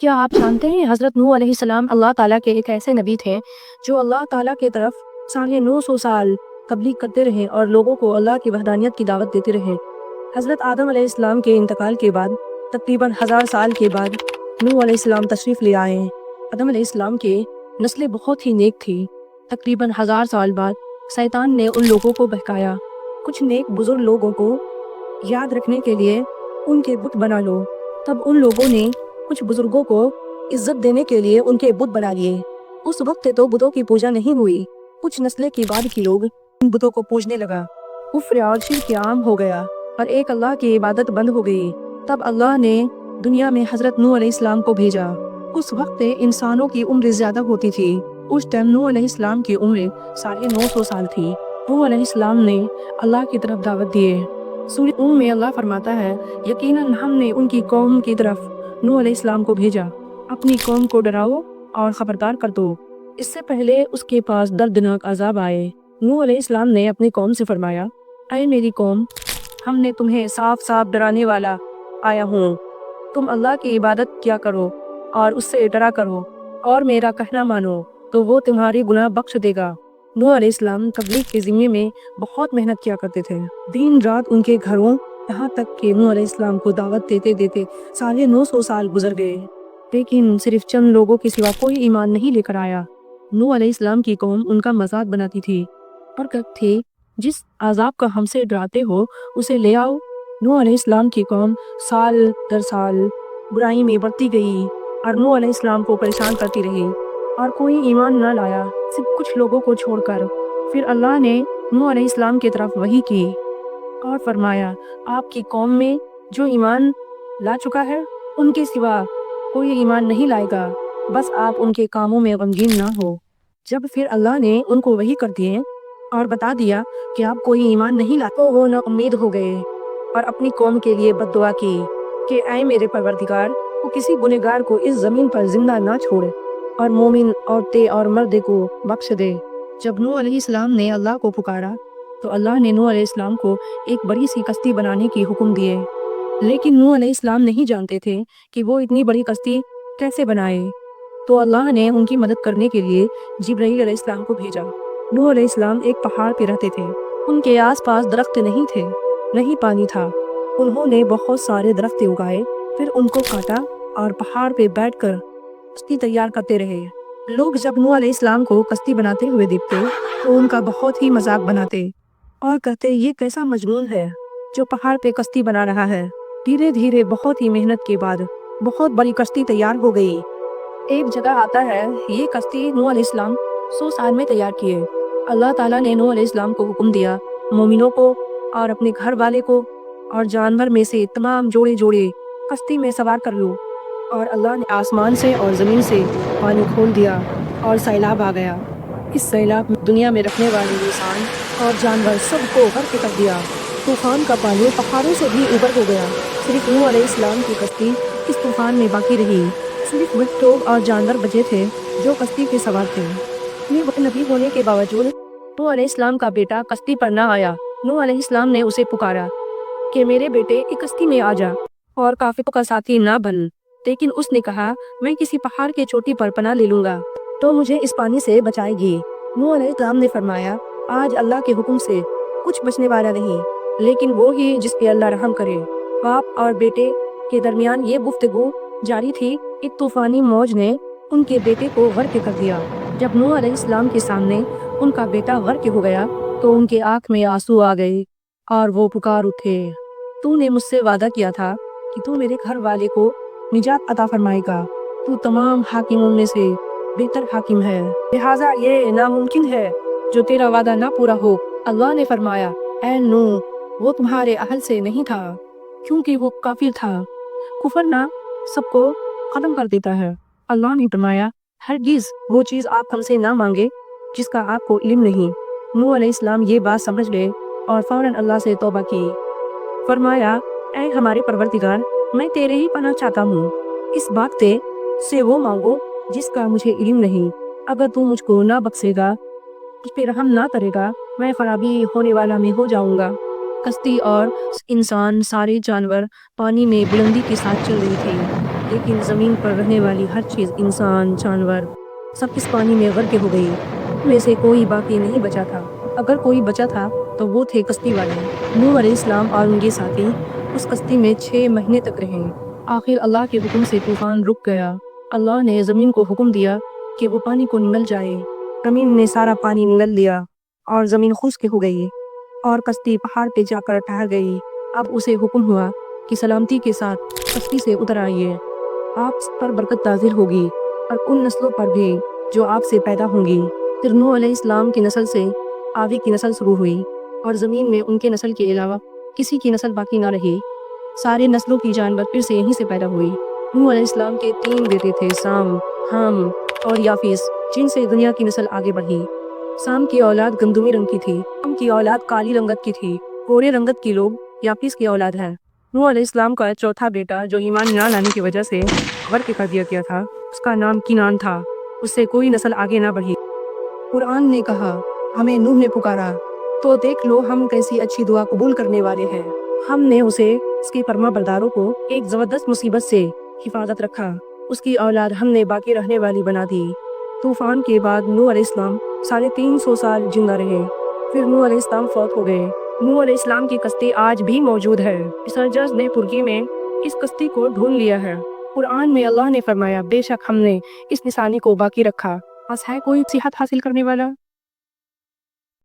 کیا آپ جانتے ہیں حضرت نوح علیہ السلام اللہ تعالیٰ کے ایک ایسے نبی تھے جو اللہ تعالیٰ کے طرف 950 سال تبلیغ کرتے رہے اور لوگوں کو اللہ کی وحدانیت کی دعوت دیتے رہے۔ حضرت آدم علیہ السلام کے انتقال کے بعد تقریباً 1000 سال کے بعد نوح علیہ السلام تشریف لے آئے۔ آدم علیہ السلام کے نسلیں بہت ہی نیک تھی۔ تقریباً 1000 سال بعد شیطان نے ان لوگوں کو بہکایا، کچھ نیک بزرگ لوگوں کو یاد رکھنے کے لیے ان کے بت بنا لو۔ تب ان لوگوں نے کچھ بزرگوں کو عزت دینے کے لیے ان کے بت بنا لیے۔ اس وقت تو بتوں کی پوجا نہیں ہوئی، کچھ نسلیں کے بعد کی لوگ ان بتوں کو پوجنے لگا، کفر اور شرک عام ہو گیا اور ایک اللہ کی عبادت بند ہو گئی۔ تب اللہ نے دنیا میں حضرت نوح علیہ السلام کو بھیجا۔ اس وقت انسانوں کی عمر زیادہ ہوتی تھی۔ اس ٹائم نوح علیہ السلام کی عمر 950 سال تھی۔ نوح علیہ السلام نے اللہ کی طرف دعوت دیے۔ سورۃ نوح میں اللہ فرماتا ہے، یقیناً ہم نے ان کی قوم کی طرف نوح علیہ السلام کو بھیجا، اپنی قوم کو ڈراؤ اور خبردار کر دو، اس سے پہلے اس کے پاس دردناک عذاب آئے۔ نوح علیہ السلام نے اپنی قوم سے فرمایا، اے میری قوم، ہم نے تمہیں صاف صاف ڈرانے والا آیا ہوں، تم اللہ کی عبادت کیا کرو اور اس سے ڈرا کرو اور میرا کہنا مانو تو وہ تمہاری گناہ بخش دے گا۔ نوح علیہ السلام تبلیغ کے ذمے میں بہت محنت کیا کرتے تھے، دن رات ان کے گھروں، یہاں تک کہ نوح علیہ السلام کو دعوت دیتے دیتے 950 سال گزر گئے، لیکن صرف چند لوگوں کے سوا کوئی ایمان نہیں لے کر آیا۔ نوح علیہ السلام کی قوم ان کا مذاق بناتی تھی اور کہتے تھے، جس عذاب کا ہم سے ڈراتے ہو اسے لے آؤ۔ نوح علیہ السلام کی قوم سال در سال برائی میں بڑھتی گئی اور نوح علیہ السلام کو پریشان کرتی رہی اور کوئی ایمان نہ لایا، صرف کچھ لوگوں کو چھوڑ کر۔ پھر اللہ نے نوح علیہ السلام کی طرف وحی کی اور فرمایا، آپ کی قوم میں جو ایمان لا چکا ہے ان کے سوا کوئی ایمان نہیں لائے گا، بس آپ ان کے کاموں میں غمگین نہ ہو۔ جب پھر اللہ نے ان کو وحی کر دیے اور بتا دیا کہ آپ کوئی ایمان نہیں لاتے، تو وہ نا امید ہو گئے اور اپنی قوم کے لیے بد دعا کی کہ اے میرے پروردگار، وہ کسی گنہگار کو اس زمین پر زندہ نہ چھوڑے اور مومن عورتیں اور مرد کو بخش دے۔ جب نوح علیہ السلام نے اللہ کو پکارا تو اللہ نے نوح علیہ السلام کو ایک بڑی سی کشتی بنانے کی حکم دیے، لیکن نوح علیہ السلام نہیں جانتے تھے کہ وہ اتنی بڑی کشتی کیسے بنائے۔ تو اللہ نے ان کی مدد کرنے کے لیے جبرائیل علیہ السلام کو بھیجا۔ نوح علیہ السلام ایک پہاڑ پہ رہتے تھے، ان کے آس پاس درخت نہیں تھے، نہیں پانی تھا۔ انہوں نے بہت سارے درخت اگائے، پھر ان کو کاٹا اور پہاڑ پہ بیٹھ کر کشتی تیار کرتے رہے۔ لوگ جب نوح علیہ السلام کو کشتی بناتے ہوئے دیکھتے تو ان کا بہت ہی مذاق بناتے اور کہتے، یہ کیسا مجنون ہے جو پہاڑ پہ کشتی بنا رہا ہے۔ دھیرے دھیرے بہت ہی محنت کے بعد بہت بڑی کشتی تیار ہو گئی۔ ایک جگہ آتا ہے، یہ کشتی نوح علیہ السلام 100 سال میں تیار کیے۔ اللہ تعالیٰ نے نوح علیہ السلام کو حکم دیا، مومنوں کو اور اپنے گھر والے کو اور جانور میں سے تمام جوڑے جوڑے کشتی میں سوار کر لو، اور اللہ نے آسمان سے اور زمین سے پانی کھول دیا اور سیلاب آ گیا۔ اس سیلاب میں دنیا میں رکھنے والے انسان اور جانور سب کو غرق کر دیا۔ طوفان کا پانی پہاڑوں سے بھی اوپر ہو گیا، صرف نوح علیہ السلام کی کشتی اس طوفان میں باقی رہی۔ صرف وہ لوگ اور جانور بچے تھے جو کشتی کے سوار تھے۔ اتنے بڑے نبی ہونے کے باوجود نوح علیہ السلام کا بیٹا کشتی پر نہ آیا۔ نوح علیہ السلام نے اسے پکارا کہ میرے بیٹے ایک کشتی میں آ جا اور کافروں کا ساتھی نہ بن، لیکن اس نے کہا، میں کسی پہاڑ کے چوٹی پر پناہ لے لوں گا تو مجھے اس پانی سے بچائے گی۔ نوح علیہ السلام نے فرمایا، آج اللہ کے حکم سے کچھ بچنے والا نہیں، لیکن وہ ہی جس پہ اللہ رحم کرے۔ باپ اور بیٹے کے درمیان یہ گفتگو جاری تھی، ایک طوفانی موج نے ان کے بیٹے کو غرق کر دیا۔ جب نوح علیہ السلام کے سامنے ان کا بیٹا غرق ہو گیا تو ان کے آنکھ میں آنسو آ گئے اور وہ پکار اٹھے، تو نے مجھ سے وعدہ کیا تھا کہ تو میرے گھر والے کو نجات عطا فرمائے گا، تو تمام حاکموں میں سے بہتر حاکم ہے، لہٰذا یہ ناممکن ہے جو تیرا وعدہ نہ پورا ہو۔ اللہ نے فرمایا، اے نوح، وہ تمہارے اہل سے نہیں تھا کیونکہ وہ کافر تھا، کفر نہ سب کو ختم کر دیتا ہے۔ اللہ نے فرمایا، ہرگز وہ چیز آپ ہم سے نہ مانگے جس کا آپ کو علم نہیں۔ نوح علیہ السلام یہ بات سمجھ گئے اور فوراً اللہ سے توبہ کی، فرمایا، اے ہمارے پروردگار، میں تیرے ہی پناہ چاہتا ہوں، اس بات سے وہ مانگو جس کا مجھے علم نہیں، اگر تو مجھ کو نہ بخشے گا، مجھ پہ رحم نہ کرے گا، میں خرابی ہونے والا میں ہو جاؤں گا۔ کشتی اور انسان سارے جانور پانی میں بلندی کے ساتھ چل رہی تھی۔ لیکن زمین پر رہنے والی ہر چیز، انسان، جانور، سب اس پانی میں غرق ہو گئی۔ ان میں سے کوئی باقی نہیں بچا تھا۔ اگر کوئی بچا تھا تو وہ تھے کشتی والے۔ نوح علیہ السلام اور ان کے ساتھی اس کشتی میں 6 مہینے تک رہے۔ آخر اللہ کے حکم سے طوفان رک گیا۔ اللہ نے زمین کو حکم دیا کہ وہ پانی کو نگل جائے۔ زمین نے سارا پانی نگل لیا اور زمین خشک ہو گئی اور کشتی پہاڑ پہ جا کر ٹھہر گئی۔ اب اسے حکم ہوا کہ سلامتی کے ساتھ کشتی سے اتر آئیے۔ آپ پر برکت نازل ہوگی اور ان نسلوں پر بھی جو آپ سے پیدا ہوں گی۔ پھر نوح علیہ السلام کی نسل سے آدی کی نسل شروع ہوئی اور زمین میں ان کے نسل کے علاوہ کسی کی نسل باقی نہ رہی۔ سارے نسلوں کی جانور پھر سے یہیں سے پیدا ہوئی۔ نوح علیہ السلام کے 3 بیٹے تھے، سام، حام اور یافیس، جن سے دنیا کی نسل آگے بڑھی۔ سام کی اولاد گندمی رنگ کی تھی، حام کی اولاد کالی رنگت کی تھی، گورے رنگت کی لوگ یافیس کی اولاد ہے۔ نوح علیہ السلام کا چوتھا بیٹا جو ایمان نہ لانے کی وجہ سے غرق کر دیا گیا تھا، اس کا نام کنعان تھا۔ اس سے کوئی نسل آگے نہ بڑھی۔ قرآن نے کہا، ہمیں نوح نے پکارا تو دیکھ لو ہم کیسی اچھی دعا قبول کرنے والے ہیں۔ ہم نے اسے اس کے فرما برداروں کو ایک زبردست مصیبت سے حفاظت رکھا۔ اس کی اولاد ہم نے باقی رہنے والی بنا دی۔ طوفان کے بعد نوح علیہ السلام 350 سال زندہ رہے۔ پھر نوح علیہ السلام فوت ہو گئے۔ نوح علیہ السلام کی کشتی آج بھی موجود ہے۔ ریسرچرز نے ترکی میں اس کشتی کو ڈھونڈ لیا ہے۔ قرآن میں اللہ نے فرمایا، بے شک ہم نے اس نشانی کو باقی رکھا۔ بس ہے کوئی صحت حاصل کرنے والا؟